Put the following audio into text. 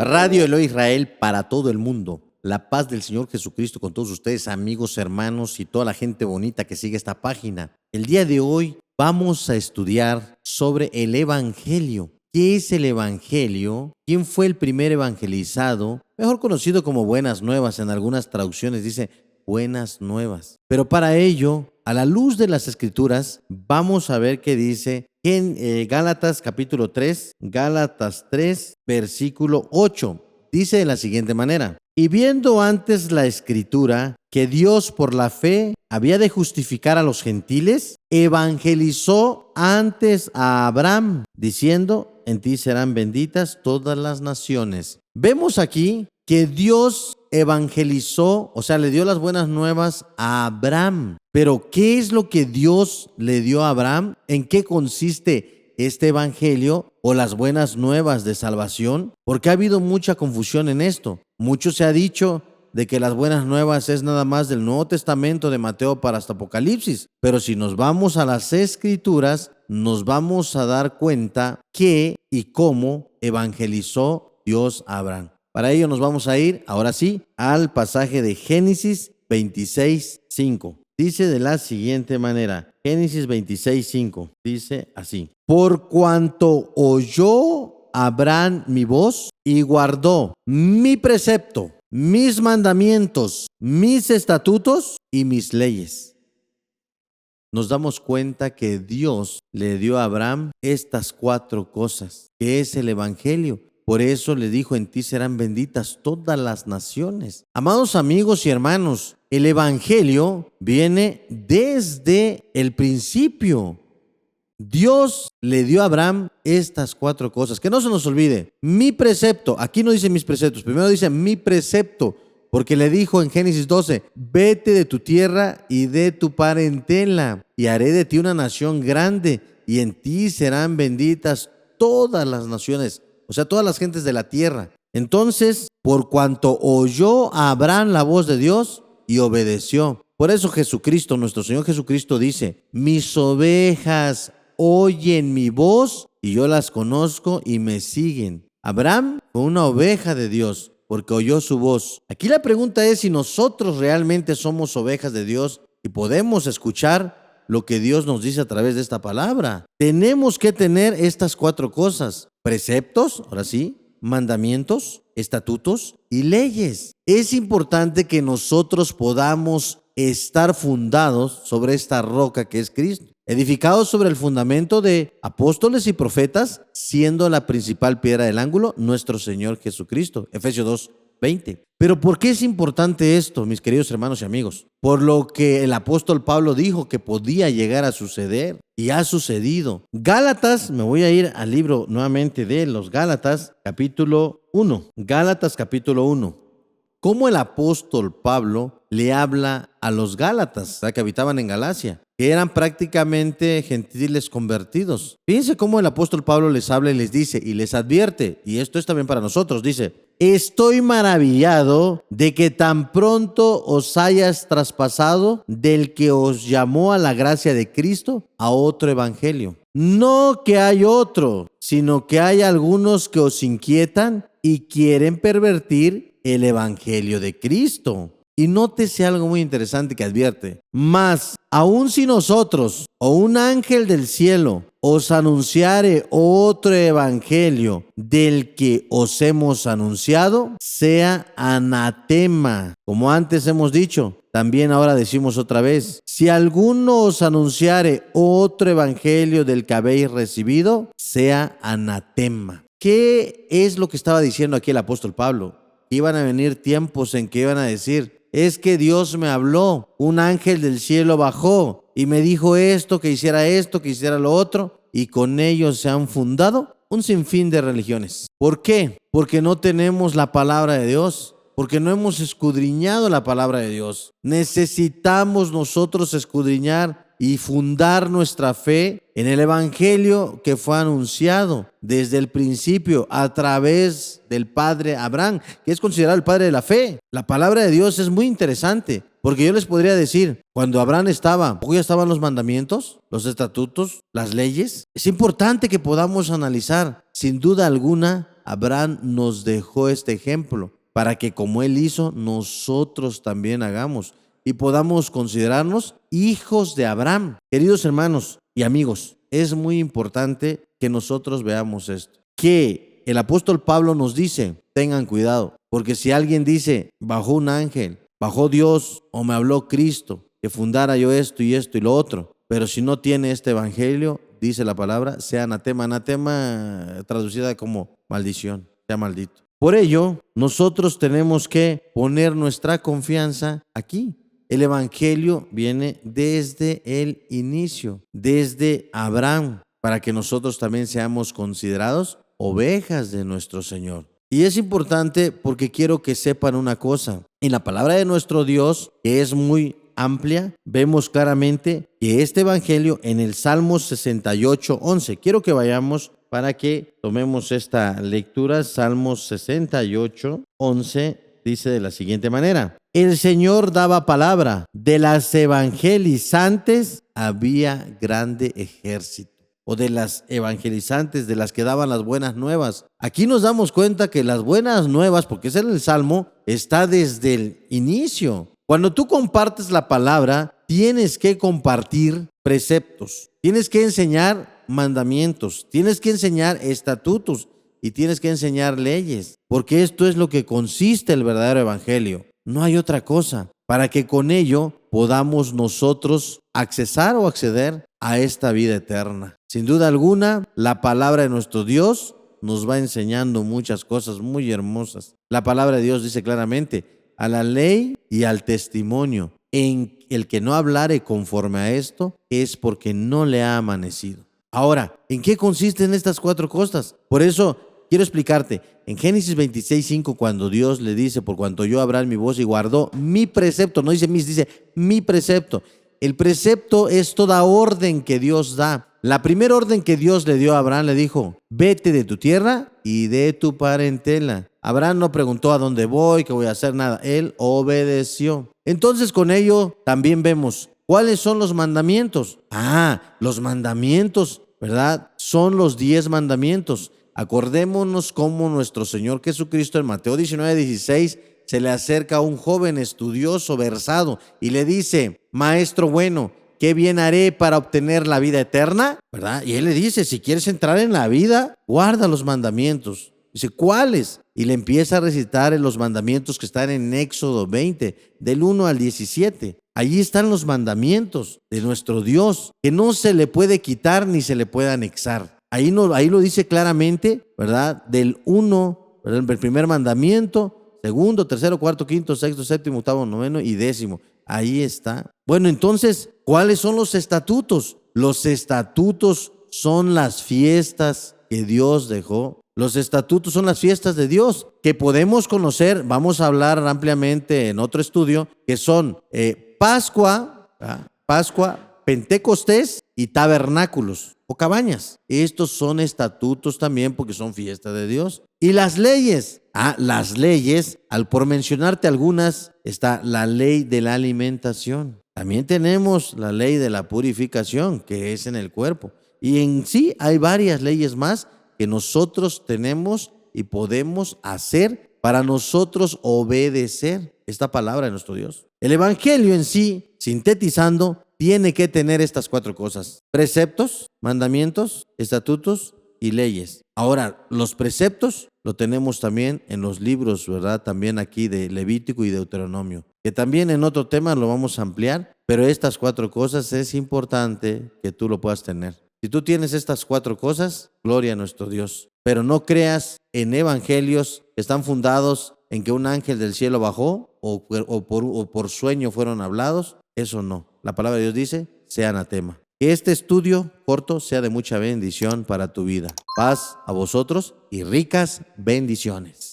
Radio Eloy Israel para todo el mundo. La paz del Señor Jesucristo con todos ustedes, amigos, hermanos y toda la gente bonita que sigue esta página. El día de hoy vamos a estudiar sobre el Evangelio. ¿Qué es el Evangelio? ¿Quién fue el primer evangelizado? Mejor conocido como Buenas Nuevas, en algunas traducciones dice Buenas Nuevas. Pero para ello, a la luz de las Escrituras, vamos a ver qué dice en Gálatas capítulo 3, Gálatas 3, versículo 8. Dice de la siguiente manera: y viendo antes la Escritura que Dios por la fe había de justificar a los gentiles, evangelizó antes a Abraham, diciendo: en ti serán benditas todas las naciones. Vemos aquí que Dios evangelizó, o sea, le dio las buenas nuevas a Abraham. Pero, ¿qué es lo que Dios le dio a Abraham? ¿En qué consiste este evangelio o las buenas nuevas de salvación? Porque ha habido mucha confusión en esto. Mucho se ha dicho de que las buenas nuevas es nada más del Nuevo Testamento, de Mateo para hasta Apocalipsis. Pero si nos vamos a las Escrituras, nos vamos a dar cuenta qué y cómo evangelizó Dios a Abraham. Para ello nos vamos a ir, ahora sí, al pasaje de Génesis 26:5. Dice de la siguiente manera, Génesis 26:5, dice así: por cuanto oyó Abraham mi voz y guardó mi precepto, mis mandamientos, mis estatutos y mis leyes. Nos damos cuenta que Dios le dio a Abraham estas 4 cosas, que es el Evangelio. Por eso le dijo: en ti serán benditas todas las naciones. Amados amigos y hermanos, el Evangelio viene desde el principio. Dios le dio a Abraham estas 4 cosas. Que no se nos olvide, mi precepto. Aquí no dice mis preceptos, primero dice mi precepto. Porque le dijo en Génesis 12, vete de tu tierra y de tu parentela, y haré de ti una nación grande, y en ti serán benditas todas las naciones, o sea, todas las gentes de la tierra. Entonces, por cuanto oyó a Abraham la voz de Dios y obedeció. Por eso Jesucristo, nuestro Señor Jesucristo dice: mis ovejas oyen mi voz y yo las conozco y me siguen. Abraham fue una oveja de Dios porque oyó su voz. Aquí la pregunta es si nosotros realmente somos ovejas de Dios y podemos escuchar lo que Dios nos dice a través de esta palabra. Tenemos que tener estas 4 cosas: preceptos, ahora sí, mandamientos, estatutos y leyes. Es importante que nosotros podamos estar fundados sobre esta roca que es Cristo, edificados sobre el fundamento de apóstoles y profetas, siendo la principal piedra del ángulo nuestro Señor Jesucristo. Efesios 2:20. Pero ¿por qué es importante esto, mis queridos hermanos y amigos? Por lo que el apóstol Pablo dijo que podía llegar a suceder y ha sucedido. Gálatas, me voy a ir al libro nuevamente de los Gálatas, capítulo 1. Gálatas, capítulo 1. ¿Cómo el apóstol Pablo le habla a los Gálatas, que habitaban en Galacia, que eran prácticamente gentiles convertidos? Fíjense cómo el apóstol Pablo les habla y les dice, y les advierte, y esto es también para nosotros, dice: estoy maravillado de que tan pronto os hayas traspasado del que os llamó a la gracia de Cristo a otro evangelio. No que hay otro, sino que hay algunos que os inquietan y quieren pervertir el evangelio de Cristo. Y nótese algo muy interesante que advierte: mas aun si nosotros o un ángel del cielo os anunciare otro evangelio del que os hemos anunciado, sea anatema. Como antes hemos dicho, también ahora decimos otra vez: si alguno os anunciare otro evangelio del que habéis recibido, sea anatema. ¿Qué es lo que estaba diciendo aquí el apóstol Pablo? Iban a venir tiempos en que iban a decir: es que Dios me habló, un ángel del cielo bajó y me dijo esto, que hiciera lo otro, y con ellos se han fundado un sinfín de religiones. ¿Por qué? Porque no tenemos la palabra de Dios, porque no hemos escudriñado la palabra de Dios. Necesitamos nosotros escudriñar y fundar nuestra fe en el evangelio que fue anunciado desde el principio a través del padre Abraham, que es considerado el padre de la fe. La palabra de Dios es muy interesante, porque yo les podría decir, cuando Abraham estaba, ¿ya estaban los mandamientos, los estatutos, las leyes? Es importante que podamos analizar. Sin duda alguna, Abraham nos dejó este ejemplo para que como él hizo, nosotros también hagamos y podamos considerarnos hijos de Abraham. Queridos hermanos y amigos, es muy importante que nosotros veamos esto, que el apóstol Pablo nos dice, tengan cuidado, porque si alguien dice, bajó un ángel, bajó Dios o me habló Cristo, que fundara yo esto y lo otro, pero si no tiene este evangelio, dice la palabra, sea anatema, anatema traducida como maldición, sea maldito. Por ello, nosotros tenemos que poner nuestra confianza aquí. El evangelio viene desde el inicio, desde Abraham, para que nosotros también seamos considerados ovejas de nuestro Señor. Y es importante porque quiero que sepan una cosa. En la palabra de nuestro Dios, que es muy amplia, vemos claramente que este evangelio en el Salmo 68:11. Quiero que vayamos para que tomemos esta lectura. Salmo 68:11 dice de la siguiente manera: el Señor daba palabra, de las evangelizantes había grande ejército. O de las evangelizantes, de las que daban las buenas nuevas. Aquí nos damos cuenta que las buenas nuevas, porque es en el Salmo, está desde el inicio. Cuando tú compartes la palabra, tienes que compartir preceptos, tienes que enseñar mandamientos, tienes que enseñar estatutos y tienes que enseñar leyes, porque esto es lo que consiste el verdadero evangelio. No hay otra cosa, para que con ello podamos nosotros accesar o acceder a esta vida eterna. Sin duda alguna, la palabra de nuestro Dios nos va enseñando muchas cosas muy hermosas. La palabra de Dios dice claramente, a la ley y al testimonio, en el que no hablare conforme a esto, es porque no le ha amanecido. Ahora, ¿en qué consisten estas cuatro cosas? Por eso quiero explicarte. En Génesis 26:5, cuando Dios le dice, por cuanto yo Abraham mi voz y guardó mi precepto, no dice mis, dice mi precepto. El precepto es toda orden que Dios da. La primera orden que Dios le dio a Abraham, le dijo, vete de tu tierra y de tu parentela. Abraham no preguntó a dónde voy, qué voy a hacer, nada. Él obedeció. Entonces con ello también vemos, ¿cuáles son los mandamientos? Los mandamientos, ¿verdad? Son los 10 mandamientos. Acordémonos cómo nuestro Señor Jesucristo en Mateo 19:16 se le acerca a un joven estudioso, versado, y le dice, maestro bueno, ¿qué bien haré para obtener la vida eterna? ¿Verdad? Y él le dice, si quieres entrar en la vida, guarda los mandamientos. Dice, ¿cuáles? Y le empieza a recitar los mandamientos que están en Éxodo 20, del 1 al 17. Allí están los mandamientos de nuestro Dios, que no se le puede quitar ni se le puede anexar. Ahí lo dice claramente, ¿verdad? Del 1, ¿verdad? El primer mandamiento, segundo, tercero, cuarto, quinto, sexto, séptimo, octavo, noveno y 10. Ahí está. Bueno, entonces, ¿cuáles son los estatutos? Los estatutos son las fiestas que Dios dejó. Los estatutos son las fiestas de Dios que podemos conocer. Vamos a hablar ampliamente en otro estudio, que son Pascua, Pentecostés y tabernáculos o cabañas. Estos son estatutos también porque son fiesta de Dios. Y las leyes. Las leyes, por mencionarte algunas, está la ley de la alimentación. También tenemos la ley de la purificación, que es en el cuerpo. Y en sí hay varias leyes más que nosotros tenemos y podemos hacer para nosotros obedecer esta palabra de nuestro Dios. El evangelio en sí, sintetizando, tiene que tener estas cuatro cosas: preceptos, mandamientos, estatutos y leyes. Ahora, los preceptos lo tenemos también en los libros, ¿verdad? También aquí de Levítico y Deuteronomio, que también en otro tema lo vamos a ampliar, pero estas cuatro cosas es importante que tú lo puedas tener. Si tú tienes estas cuatro cosas, gloria a nuestro Dios. Pero no creas en evangelios que están fundados en que un ángel del cielo bajó o por sueño fueron hablados. Eso no. La palabra de Dios dice, sea anatema. Que este estudio corto sea de mucha bendición para tu vida. Paz a vosotros y ricas bendiciones.